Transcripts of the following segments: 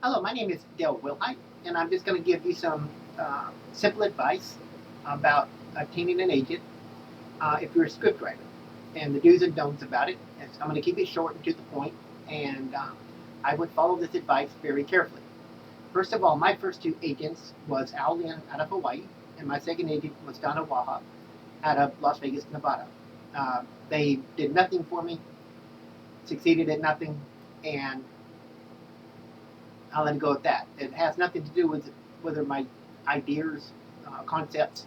Hello, my name is Dale Wilhite, and I'm just going to give you some simple advice about obtaining an agent if you're a scriptwriter, and the do's and don'ts about it. And so I'm going to keep it short and to the point, and I would follow this advice very carefully. First of all, my first two agents was Al Lin out of Hawaii, and my second agent was Donna Waha out of Las Vegas, Nevada. They did nothing for me, succeeded at nothing, and I'll let it go at that. It has nothing to do with whether my ideas, concepts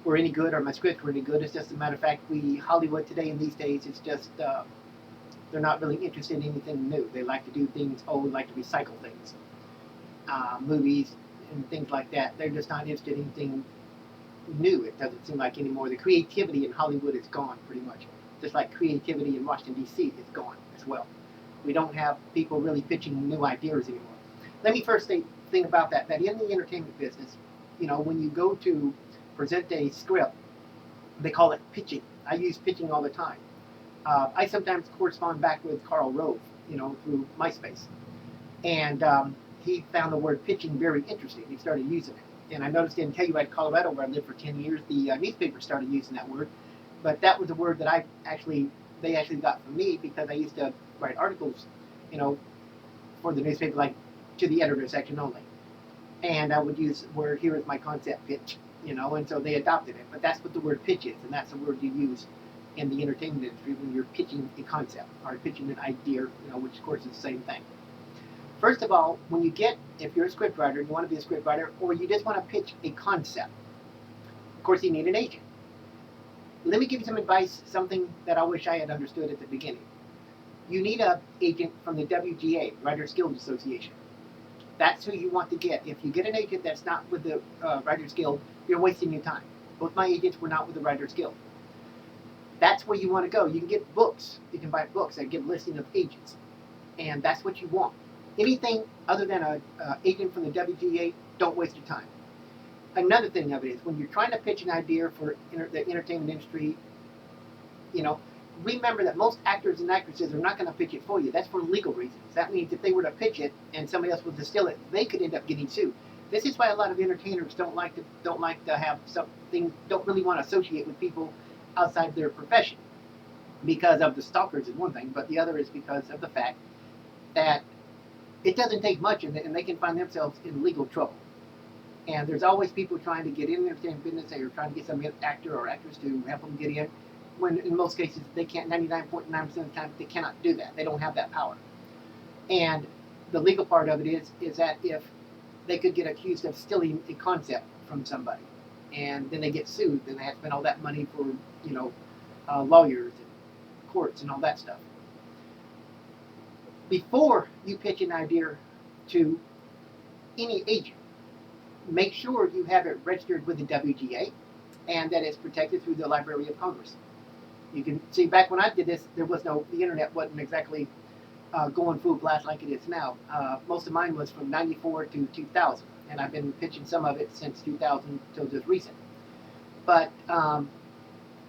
were any good or my scripts were any good. It's just a matter of fact, Hollywood today and these days, it's just they're not really interested in anything new. They like to do things old, like to recycle things, movies and things like that. They're just not interested in anything new. It doesn't seem like anymore. The creativity in Hollywood is gone pretty much, just like creativity in Washington D.C. is gone as well. We don't have people really pitching new ideas anymore. Let me first say thing about that. That in the entertainment business, when you go to present a script, they call it pitching. I use pitching all the time. I sometimes correspond back with Carl Rove, through MySpace, and he found the word pitching very interesting. He started using it, and I noticed in Telluride, Colorado, where I lived for 10 years, the newspaper started using that word. But that was a word that they actually got from me because I used to write articles, you know, for the newspaper, like to the editor section only. And I would use the word, here is my concept pitch, and so they adopted it. But that's what the word pitch is, and that's the word you use in the entertainment industry when you're pitching a concept or pitching an idea, which of course is the same thing. First of all, if you're a scriptwriter, you want to be a scriptwriter, or you just want to pitch a concept, of course you need an agent. Let me give you some advice, something that I wish I had understood at the beginning. You need an agent from the WGA, Writers Guild Association. That's who you want to get. If you get an agent that's not with the Writers Guild, you're wasting your time. Both my agents were not with the Writers Guild. That's where you want to go. You can get books. You can buy books that give a listing of agents, and that's what you want. Anything other than an agent from the WGA, don't waste your time. Another thing of it is when you're trying to pitch an idea for the entertainment industry, you know, remember that most actors and actresses are not going to pitch it for you. That's for legal reasons. That means if they were to pitch it and somebody else was to steal it, they could end up getting sued. This is why a lot of entertainers don't like to have something, don't really want to associate with people outside their profession because of the stalkers is one thing, but the other is because of the fact that it doesn't take much and they can find themselves in legal trouble. And there's always people trying to get in the entertainment business. They're trying to get some actor or actress to help them get in. When in most cases they can't. 99.9% of the time they cannot do that. They don't have that power. And the legal part of it is that if they could get accused of stealing a concept from somebody, and then they get sued, then they have to spend all that money for lawyers and courts and all that stuff. Before you pitch an idea to any agent, make sure you have it registered with the WGA and that it's protected through the Library of Congress. You can see back when I did this, the internet wasn't exactly going full blast like it is now. Most of mine was from '94 to 2000, and I've been pitching some of it since 2000 till just recent. But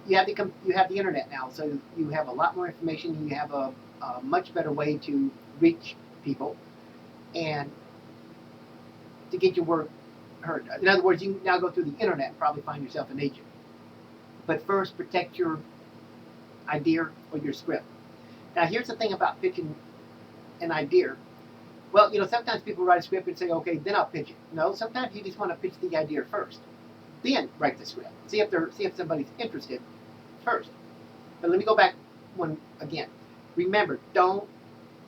you have the internet now, so you have a lot more information. You have a much better way to reach people and to get your work heard. In other words, you can now go through the internet and probably find yourself an agent. But first, protect your idea or your script. Now, here's the thing about pitching an idea. Well, sometimes people write a script and say, okay, then I'll pitch it. No, sometimes you just want to pitch the idea first, then write the script. See if somebody's interested first. But let me go back one again. Remember, don't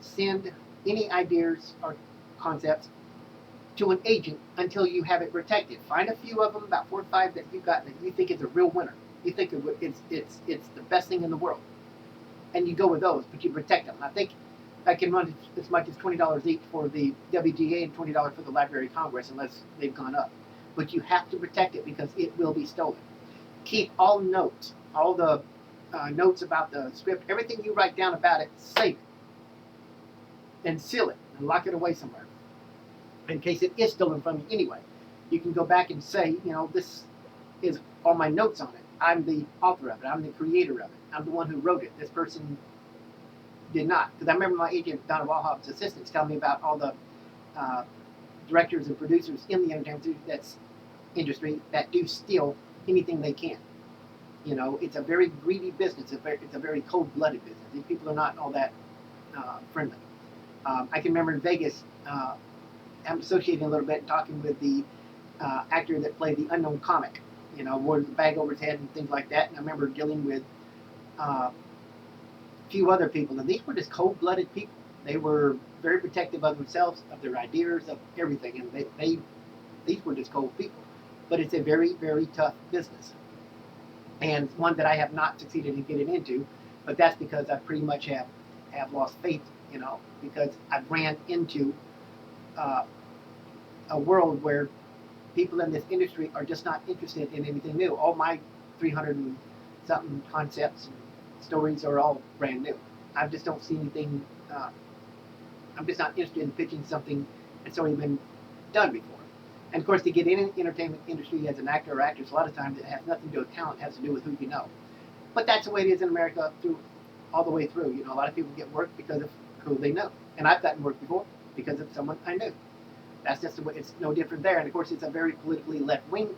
send any ideas or concepts to an agent until you have it protected. Find a few of them, about 4 or 5 that you've got that you think is a real winner. You think it's the best thing in the world, and you go with those, but you protect them. I think I can run as much as $20 each for the WGA and $20 for the Library of Congress, unless they've gone up. But you have to protect it because it will be stolen. Keep all notes, all the notes about the script, everything you write down about it, save it and seal it and lock it away somewhere in case it is stolen from you anyway. You can go back and say, this is all my notes on it. I'm the author of it. I'm the creator of it. I'm the one who wrote it. This person did not. Because I remember my agent, Donna Walhop's assistants, telling me about all the directors and producers in the entertainment industry that do steal anything they can. You know, it's a very greedy business. It's a very cold-blooded business. These people are not all that friendly. I can remember in Vegas, I'm associating a little bit, talking with the actor that played the unknown comic. You know, wore the bag over his head and things like that. And I remember dealing with a few other people, and these were just cold-blooded people. They were very protective of themselves, of their ideas, of everything, and these were just cold people. But it's a very, very tough business, and one that I have not succeeded in getting into. But that's because I pretty much have lost faith, you know, because I've ran into a world where people in this industry are just not interested in anything new. All my 300 and something concepts and stories are all brand new. I just don't see anything. I'm just not interested in pitching something that's already been done before. And of course, to get in the entertainment industry as an actor or actress, a lot of times it has nothing to do with talent; it has to do with who you know. But that's the way it is in America, through all the way through. You know, a lot of people get work because of who they know, and I've gotten work before because of someone I knew. That's just the way. It's no different there. And of course, it's a very politically left-wing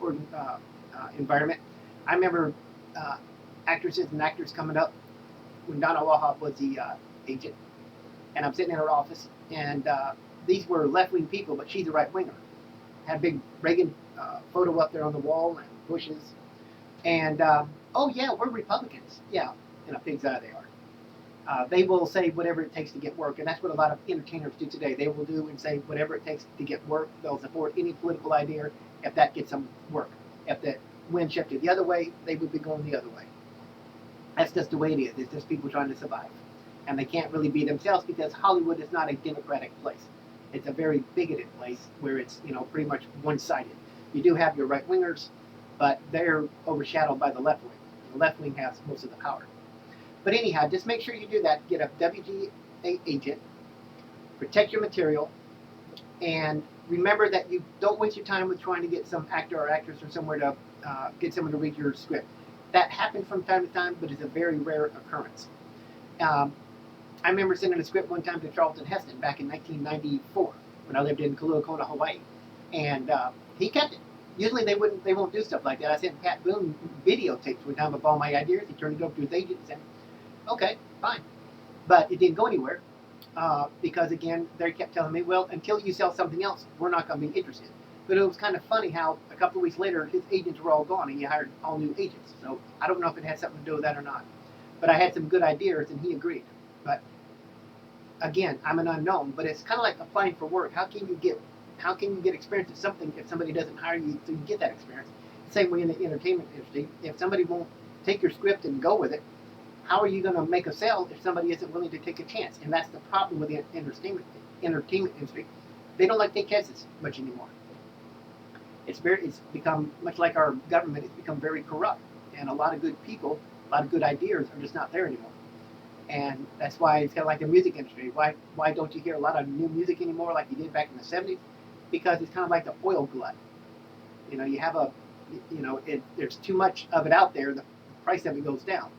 environment. I remember actresses and actors coming up when Donna Waha was the agent, and I'm sitting in her office, and these were left-wing people, but she's a right-winger. Had a big Reagan photo up there on the wall and bushes, and oh yeah, we're Republicans. Yeah, in a pig's eye they are. They will say whatever it takes to get work, and that's what a lot of entertainers do today. They will do and say whatever it takes to get work. They'll support any political idea if that gets them work. If the wind shifted the other way, they would be going the other way. That's just the way it is. It's just people trying to survive. And they can't really be themselves because Hollywood is not a democratic place. It's a very bigoted place where it's, you know, pretty much one-sided. You do have your right-wingers, but they're overshadowed by the left wing. The left wing has most of the power. But anyhow, just make sure you do that. Get a WGA agent, protect your material, and remember that you don't waste your time with trying to get some actor or actress or somewhere to get someone to read your script. That happens from time to time, but it's a very rare occurrence. I remember sending a script one time to Charlton Heston back in 1994 when I lived in Kailua Kona, Hawaii, and he kept it. Usually they won't do stuff like that. I sent Pat Boone videotapes one time of all my ideas. He turned it over to his agent and said, "Okay, fine," but it didn't go anywhere because again they kept telling me, "Well, until you sell something else, we're not going to be interested." But it was kind of funny how a couple of weeks later his agents were all gone and he hired all new agents. So I don't know if it had something to do with that or not. But I had some good ideas and he agreed. But again, I'm an unknown. But it's kind of like applying for work. How can you get experience at something if somebody doesn't hire you so you get that experience? Same way in the entertainment industry. If somebody won't take your script and go with it, how are you going to make a sale if somebody isn't willing to take a chance? And that's the problem with the entertainment industry. They don't like to take chances much anymore. It's become much like our government. It's become very corrupt, and a lot of good people, a lot of good ideas are just not there anymore. And that's why it's kind of like the music industry. Why don't you hear a lot of new music anymore like you did back in the 70s? Because it's kind of like the oil glut. You know, there's too much of it out there. The price of it goes down,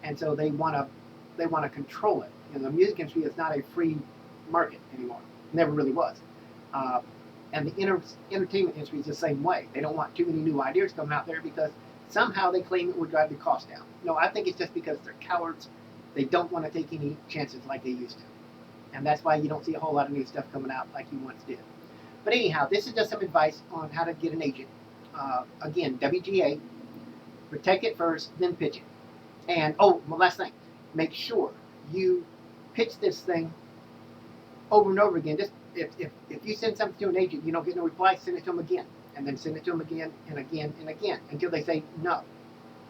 and so they want to control it. You know, the music industry is not a free market anymore. It never really was. And the entertainment industry is the same way. They don't want too many new ideas coming out there because somehow they claim it would drive the cost down. No, I think it's just because they're cowards. They don't want to take any chances like they used to. And that's why you don't see a whole lot of new stuff coming out like you once did. But anyhow, this is just some advice on how to get an agent. Again, WGA, protect it first, then pitch it. And, one last thing, make sure you pitch this thing over and over again. Just if you send something to an agent, you don't get no reply, send it to them again, and then send it to them again and again and again until they say no.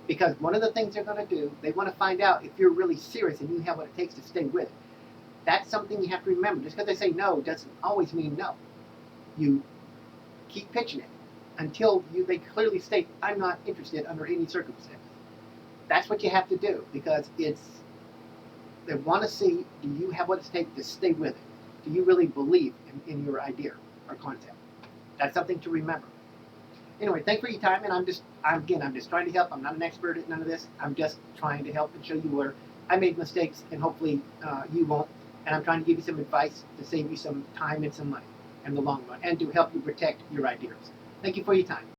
Because one of the things they're going to do, they want to find out if you're really serious and you have what it takes to stay with it. That's something you have to remember. Just because they say no doesn't always mean no. You keep pitching it until they clearly state, "I'm not interested under any circumstance." That's what you have to do because they want to see, do you have what it takes to stay with it? Do you really believe in your idea or concept? That's something to remember. Anyway, thanks for your time, and I'm just trying to help. I'm not an expert at none of this. I'm just trying to help and show you where I made mistakes, and hopefully you won't. And I'm trying to give you some advice to save you some time and some money. in the long run and to help you protect your ideas. Thank you for your time.